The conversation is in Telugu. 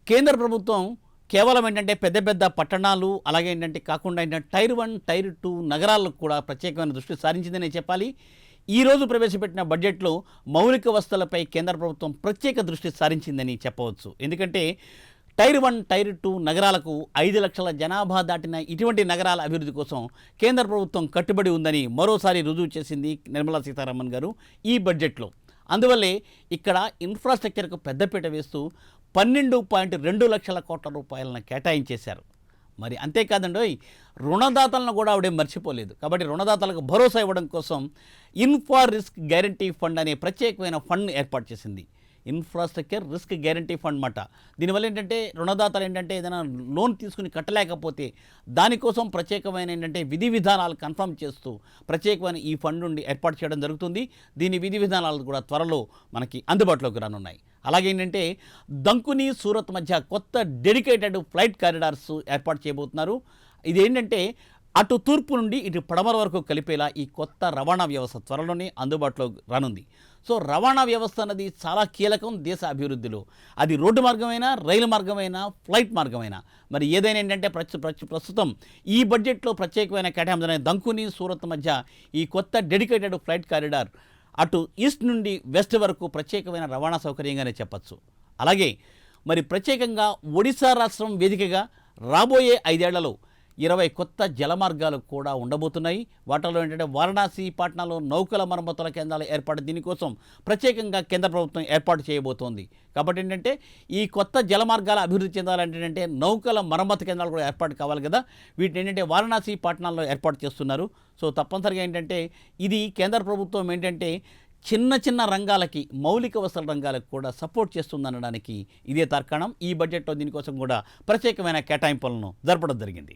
కేంద్ర ప్రభుత్వం కేవలం ఏంటంటే పెద్ద పెద్ద పట్టణాలు అలాగే ఏంటంటే కాకుండా ఏంటంటే టైర్ 1 టైర్ 2 నగరాలకు కూడా ప్రత్యేకమైన దృష్టి సారించిందనే చెప్పాలి. ఈరోజు ప్రవేశపెట్టిన బడ్జెట్లో మౌలిక వసతులపై కేంద్ర ప్రభుత్వం ప్రత్యేక దృష్టి సారించిందని చెప్పవచ్చు. ఎందుకంటే టైర్ 1 టైర్ 2 నగరాలకు 5 లక్షల జనాభా దాటిన ఇటువంటి నగరాల అభివృద్ధి కోసం కేంద్ర ప్రభుత్వం కట్టుబడి ఉందని మరోసారి రుజువు చేసింది నిర్మలా సీతారామన్ గారు ఈ బడ్జెట్లో. అందువల్లే ఇక్కడ ఇన్ఫ్రాస్ట్రక్చర్కు పెద్దపీట వేస్తూ 12.2 లక్షల కోట్ల రూపాయలను కేటాయించేశారు. మరి అంతేకాదండి, రుణదాతలను కూడా ఆవిడే మర్చిపోలేదు. కాబట్టి రుణదాతలకు భరోసా ఇవ్వడం కోసం ఇన్ఫ్రా రిస్క్ గ్యారంటీ ఫండ్ అనే ప్రత్యేకమైన ఫండ్ ఏర్పాటు చేసింది. ఇన్ఫ్రాస్ట్రక్చర్ రిస్క్ గ్యారంటీ ఫండ్ మాట. దీనివల్ల ఏంటంటే రుణదాతలు ఏంటంటే ఏదైనా లోన్ తీసుకుని కట్టలేకపోతే దానికోసం ప్రత్యేకమైన ఏంటంటే విధి విధానాలు కన్ఫర్మ్ చేస్తూ ప్రత్యేకమైన ఈ ఫండ్ నుండి ఏర్పాటు చేయడం జరుగుతుంది. దీని విధి విధానాలు కూడా త్వరలో మనకి అందుబాటులోకి రానున్నాయి. అలాగే ఏంటంటే దంకుని సూరత్ మధ్య కొత్త డెడికేటెడ్ ఫ్లైట్ కారిడార్స్ ఏర్పాటు చేయబోతున్నారు. ఇదేంటంటే అటు తూర్పు నుండి ఇటు పడమర వరకు కలిపేలా ఈ కొత్త రవాణా వ్యవస్థ త్వరలోనే అందుబాటులో రానుంది. సో రవాణా వ్యవస్థ అన్నది చాలా కీలకం దేశ అభివృద్ధిలో. అది రోడ్డు మార్గమైనా, రైలు మార్గమైనా, ఫ్లైట్ మార్గమైనా. మరి ఏదైనా ఏంటంటే ప్రస్తుతం ఈ బడ్జెట్లో ప్రత్యేకమైన కేటాయించిన దంకుని సూరత్ మధ్య ఈ కొత్త డెడికేటెడ్ ఫ్లైట్ కారిడార్ అటు ఈస్ట్ నుండి వెస్ట్ వరకు ప్రత్యేకమైన రవాణా సౌకర్యంగానే చెప్పచ్చు. అలాగే మరి ప్రత్యేకంగా ఒడిశా రాష్ట్రం వేదికగా రాబోయే 5 ఏళ్లలో 20 కొత్త జలమార్గాలు కూడా ఉండబోతున్నాయి. వాటిలో ఏంటంటే వారణాసి, పాట్నాలో నౌకల మరమ్మతుల కేంద్రాల ఏర్పాటు, దీనికోసం ప్రత్యేకంగా కేంద్ర ప్రభుత్వం ఏర్పాటు చేయబోతోంది. కాబట్టి ఏంటంటే ఈ కొత్త జలమార్గాల అభివృద్ధి చెందాలంటే ఏంటంటే నౌకల మరమ్మతు కేంద్రాలు కూడా ఏర్పాటు కావాలి కదా. వీటిని ఏంటంటే వారణాసి, పాట్నాల్లో ఏర్పాటు చేస్తున్నారు. సో తప్పనిసరిగా ఏంటంటే ఇది కేంద్ర ప్రభుత్వం ఏంటంటే చిన్న చిన్న రంగాలకి, మౌలిక వసతుల రంగాలకు కూడా సపోర్ట్ చేస్తుందనడానికి ఇదే తార్కాణం. ఈ బడ్జెట్లో దీనికోసం కూడా ప్రత్యేకమైన కేటాయింపులను జరపడం జరిగింది.